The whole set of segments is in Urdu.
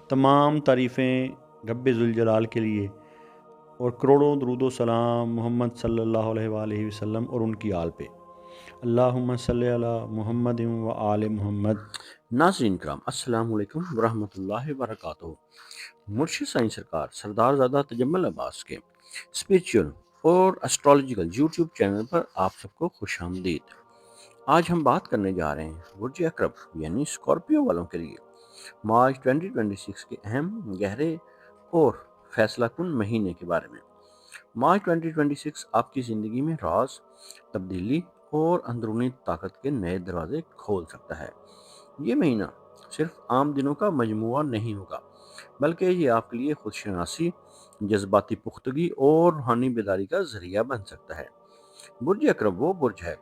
تمام تعریفیں رب ذوالجلال کے لیے اور کروڑوں درود و سلام محمد صلی اللہ علیہ وآلہ وسلم اور ان کی آل پہ۔ اللہم صلی علی محمد و آل محمد۔ ناظرین کرام، السلام علیکم ورحمۃ اللہ وبرکاتہ۔ مرشد سائیں سرکار سردار زادہ تجمل عباس کے اسپریچول اور اسٹرالوجیکل یوٹیوب چینل پر آپ سب کو خوش آمدید۔ آج ہم بات کرنے جا رہے ہیں برج اقرب یعنی اسکارپیو والوں کے لیے مارچ 2026 کے اہم، گہرے اور فیصلہ کن مہینے کے بارے میں۔ مارچ 2026 آپ کی زندگی میں راز، تبدیلی اور اندرونی طاقت کے نئے دروازے کھول سکتا ہے۔ یہ مہینہ صرف عام دنوں کا مجموعہ نہیں ہوگا، بلکہ یہ آپ کے لیے خود شناسی، جذباتی پختگی اور روحانی بیداری کا ذریعہ بن سکتا ہے۔ برج اقرب وہ برج ہے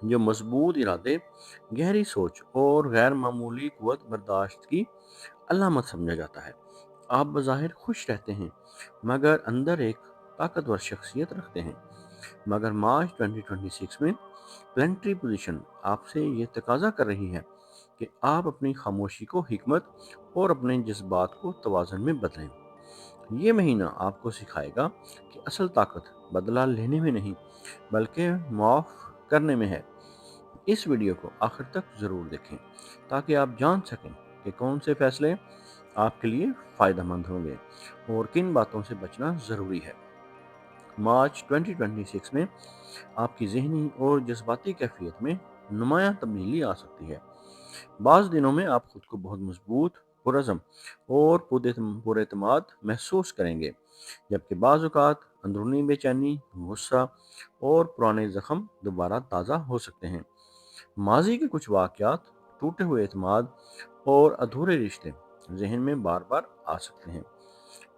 جو مضبوط ارادے، گہری سوچ اور غیر معمولی قوت برداشت کی علامت سمجھا جاتا ہے۔ آپ بظاہر خوش رہتے ہیں مگر اندر ایک طاقتور شخصیت رکھتے ہیں۔ مگر مارچ 2026 میں پلانٹری پوزیشن آپ سے یہ تقاضا کر رہی ہے کہ آپ اپنی خاموشی کو حکمت اور اپنے جذبات کو توازن میں بدلیں۔ یہ مہینہ آپ کو سکھائے گا کہ اصل طاقت بدلہ لینے میں نہیں بلکہ معاف کرنے میں ہے۔ اس ویڈیو کو آخر تک ضرور دیکھیں تاکہ آپ جان سکیں کہ کون سے فیصلے آپ کے لیے فائدہ مند ہوں گے اور کن باتوں سے بچنا ضروری ہے۔ مارچ 2026 میں آپ کی ذہنی اور جذباتی کیفیت میں نمایاں تبدیلی آ سکتی ہے۔ بعض دنوں میں آپ خود کو بہت مضبوط، پرعزم اور پر اعتماد محسوس کریں گے، جبکہ بعض اوقات اندرونی بے چینی، غصہ اور پرانے زخم دوبارہ تازہ ہو سکتے ہیں۔ ماضی کے کچھ واقعات، ٹوٹے ہوئے اعتماد اور ادھورے رشتے ذہن میں بار بار آ سکتے ہیں۔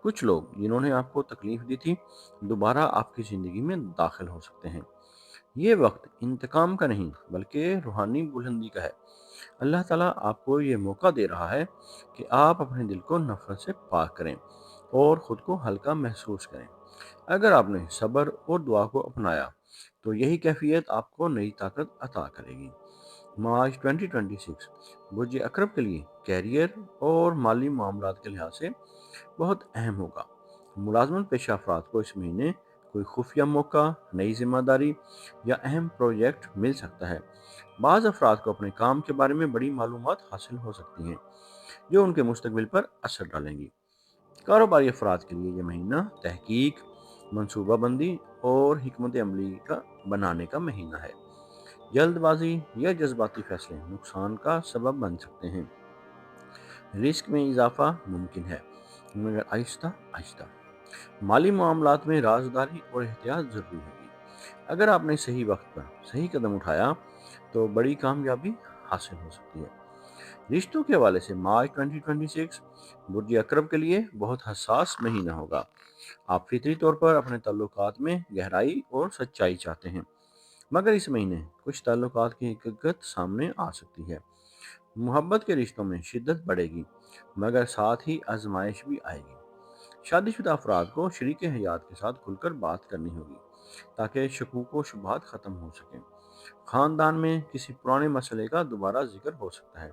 کچھ لوگ جنہوں نے آپ کو تکلیف دی تھی دوبارہ آپ کی زندگی میں داخل ہو سکتے ہیں۔ یہ وقت انتقام کا نہیں بلکہ روحانی بلندی کا ہے۔ اللہ تعالیٰ آپ کو یہ موقع دے رہا ہے کہ آپ اپنے دل کو نفرت سے پاک کریں اور خود کو ہلکا محسوس کریں۔ اگر آپ نے صبر اور دعا کو اپنایا تو یہی کیفیت آپ کو نئی طاقت عطا کرے گی۔ مارچ 2026 برج اقرب کے لیے کیریئر اور مالی معاملات کے لحاظ سے بہت اہم ہوگا۔ ملازمت پیشہ افراد کو اس مہینے کوئی خفیہ موقع، نئی ذمہ داری یا اہم پروجیکٹ مل سکتا ہے۔ بعض افراد کو اپنے کام کے بارے میں بڑی معلومات حاصل ہو سکتی ہیں جو ان کے مستقبل پر اثر ڈالیں گی۔ کاروباری افراد کے لیے یہ مہینہ تحقیق، منصوبہ بندی اور حکمت عملی کا بنانے کا مہینہ ہے۔ جلد بازی یا جذباتی فیصلے نقصان کا سبب بن سکتے ہیں۔ رسک میں اضافہ ممکن ہے مگر آہستہ آہستہ۔ مالی معاملات میں رازداری اور احتیاط ضروری ہوگی۔ اگر آپ نے صحیح وقت پر صحیح قدم اٹھایا تو بڑی کامیابی حاصل ہو سکتی ہے۔ رشتوں کے حوالے سے مارچ 2026 برج اقرب کے لیے بہت حساس مہینہ ہوگا۔ آپ فطری طور پر اپنے تعلقات میں گہرائی اور سچائی چاہتے ہیں، مگر اس مہینے کچھ تعلقات کی حقیقت سامنے آ سکتی ہے۔ محبت کے رشتوں میں شدت بڑھے گی مگر ساتھ ہی آزمائش بھی آئے گی۔ شادی شدہ افراد کو شریک حیات کے ساتھ کھل کر بات کرنی ہوگی تاکہ شکوک و شبہات ختم ہو سکیں۔ خاندان میں کسی پرانے مسئلے کا دوبارہ ذکر ہو سکتا ہے۔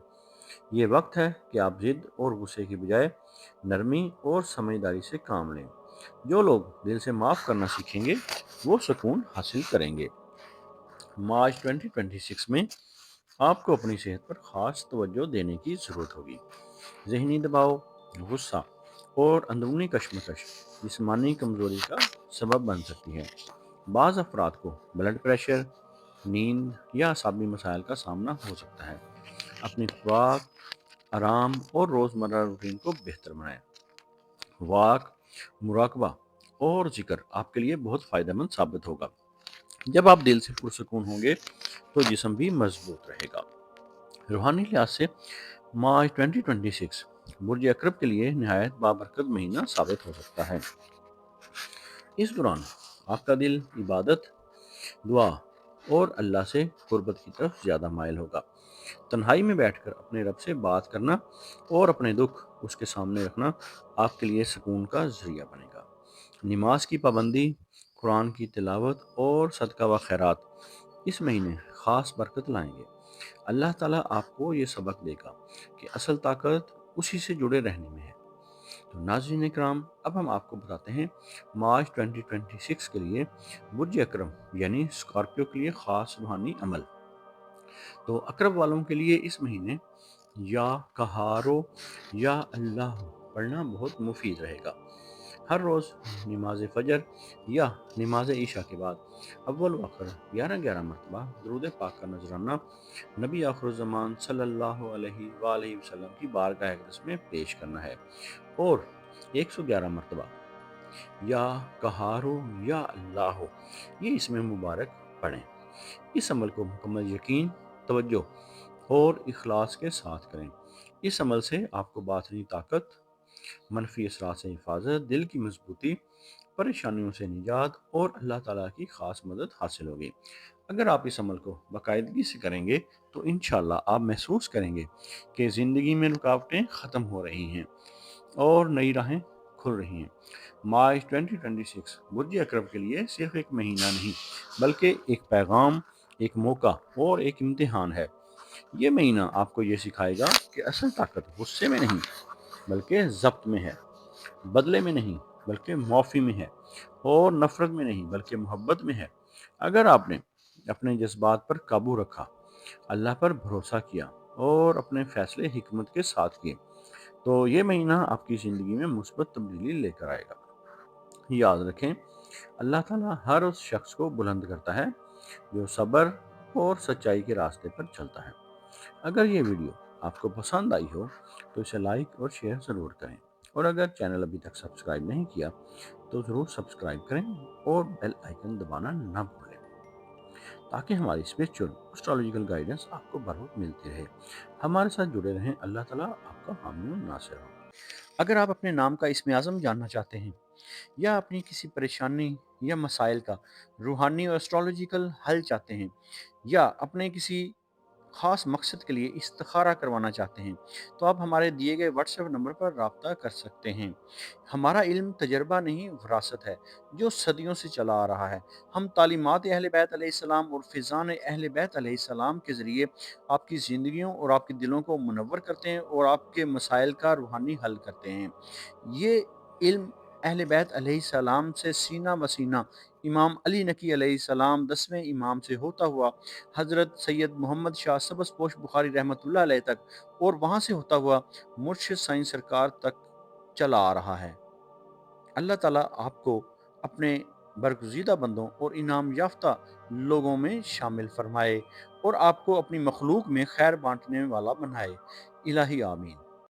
یہ وقت ہے کہ آپ ضد اور غصے کی بجائے نرمی اور سمجھداری سے کام لیں۔ جو لوگ دل سے معاف کرنا سیکھیں گے وہ سکون حاصل کریں گے۔ مارچ 2026 میں آپ کو اپنی صحت پر خاص توجہ دینے کی ضرورت ہوگی۔ ذہنی دباؤ، غصہ اور اندرونی کشمکش جسمانی کمزوری کا سبب بن سکتی ہے۔ بعض افراد کو بلڈ پریشر، نیند یا اعصابی مسائل کا سامنا ہو سکتا ہے۔ اپنی خوراک، آرام اور روزمرہ روٹین کو بہتر بنائیں۔ واک، مراقبہ اور ذکر آپ کے لیے بہت فائدہ مند ثابت ہوگا۔ جب آپ دل سے پرسکون ہوں گے تو جسم بھی مضبوط رہے گا۔ روحانی لحاظ سے مارچ 2026 برج اقرب کے لیے نہایت بابرکت مہینہ ثابت ہو سکتا ہے۔ اس دوران آپ کا دل عبادت، دعا اور اللہ سے قربت کی طرف زیادہ مائل ہوگا۔ تنہائی میں بیٹھ کر اپنے رب سے بات کرنا اور اپنے دکھ اس کے سامنے رکھنا آپ کے لیے سکون کا ذریعہ بنے گا۔ نماز کی پابندی، قرآن کی تلاوت اور صدقہ و خیرات اس مہینے خاص برکت لائیں گے۔ اللہ تعالیٰ آپ کو یہ سبق دے گا کہ اصل طاقت اسی سے جڑے رہنے میں ہے۔ تو ناظرین اکرام، اب ہم آپ کو بتاتے ہیں مارچ 2026 کے لیے برج اکرم یعنی اسکارپیو کے لیے خاص روحانی عمل۔ تو اکرم والوں کے لیے اس مہینے یا کہارو یا اللہ پڑھنا بہت مفید رہے گا۔ ہر روز نماز فجر یا نماز عشاء کے بعد اول و آخر 11 مرتبہ درود پاک کا نذرانہ نبی آخر الزمان صلی اللہ علیہ وآلہ وسلم کی بارگاہ اقدس میں پیش کرنا ہے، اور 111 مرتبہ یا کہارو یا اللہ یہ اسم مبارک پڑھیں۔ اس عمل کو مکمل یقین، توجہ اور اخلاص کے ساتھ کریں۔ اس عمل سے آپ کو باطنی طاقت، منفی اثرات سے حفاظت، دل کی مضبوطی، پریشانیوں سے نجات اور اللہ تعالیٰ کی خاص مدد حاصل ہوگی۔ اگر آپ اس عمل کو باقاعدگی سے کریں گے تو انشاءاللہ آپ محسوس کریں گے کہ زندگی میں رکاوٹیں ختم ہو رہی ہیں اور نئی راہیں کھل رہی ہیں۔ مارچ 2026 برج اکرم کے لیے صرف ایک مہینہ نہیں بلکہ ایک پیغام، ایک موقع اور ایک امتحان ہے۔ یہ مہینہ آپ کو یہ سکھائے گا کہ اصل طاقت غصے میں نہیں بلکہ ضبط میں ہے، بدلے میں نہیں بلکہ معافی میں ہے، اور نفرت میں نہیں بلکہ محبت میں ہے۔ اگر آپ نے اپنے جذبات پر قابو رکھا، اللہ پر بھروسہ کیا اور اپنے فیصلے حکمت کے ساتھ کیے تو یہ مہینہ آپ کی زندگی میں مثبت تبدیلی لے کر آئے گا۔ یاد رکھیں، اللہ تعالیٰ ہر اس شخص کو بلند کرتا ہے جو صبر اور سچائی کے راستے پر چلتا ہے۔ اگر یہ ویڈیو آپ کو پسند آئی ہو تو اسے لائک اور شیئر ضرور کریں، اور اگر چینل ابھی تک سبسکرائب نہیں کیا تو ضرور سبسکرائب کریں اور بیل آئیکن دبانا نہ بھولیں تاکہ ہماری اسپرچول اسٹرالوجیکل گائیڈنس آپ کو بروقت ملتی رہے۔ ہمارے ساتھ جڑے رہیں۔ اللہ تعالیٰ آپ کا حامی و ناصر ہو۔ اگر آپ اپنے نام کا اسم اعظم جاننا چاہتے ہیں یا اپنی کسی پریشانی یا مسائل کا روحانی اور اسٹرالوجیکل حل چاہتے ہیں یا اپنے کسی خاص مقصد کے لیے استخارہ کروانا چاہتے ہیں تو آپ ہمارے دیے گئے واٹس ایپ نمبر پر رابطہ کر سکتے ہیں۔ ہمارا علم تجربہ نہیں، وراثت ہے جو صدیوں سے چلا آ رہا ہے۔ ہم تعلیمات اہل بیت علیہ السلام اور فیضان اہل بیت علیہ السلام کے ذریعے آپ کی زندگیوں اور آپ کے دلوں کو منور کرتے ہیں اور آپ کے مسائل کا روحانی حل کرتے ہیں۔ یہ علم اہل بیت علیہ السلام سے سینہ بسینہ امام علی نقی علیہ السلام 10ویں امام سے ہوتا ہوا حضرت سید محمد شاہ سبز پوش بخاری رحمۃ اللہ علیہ تک اور وہاں سے ہوتا ہوا مرشد سائیں سرکار تک چلا آ رہا ہے۔ اللہ تعالیٰ آپ کو اپنے برگزیدہ بندوں اور انعام یافتہ لوگوں میں شامل فرمائے اور آپ کو اپنی مخلوق میں خیر بانٹنے والا بنائے۔ الہی آمین۔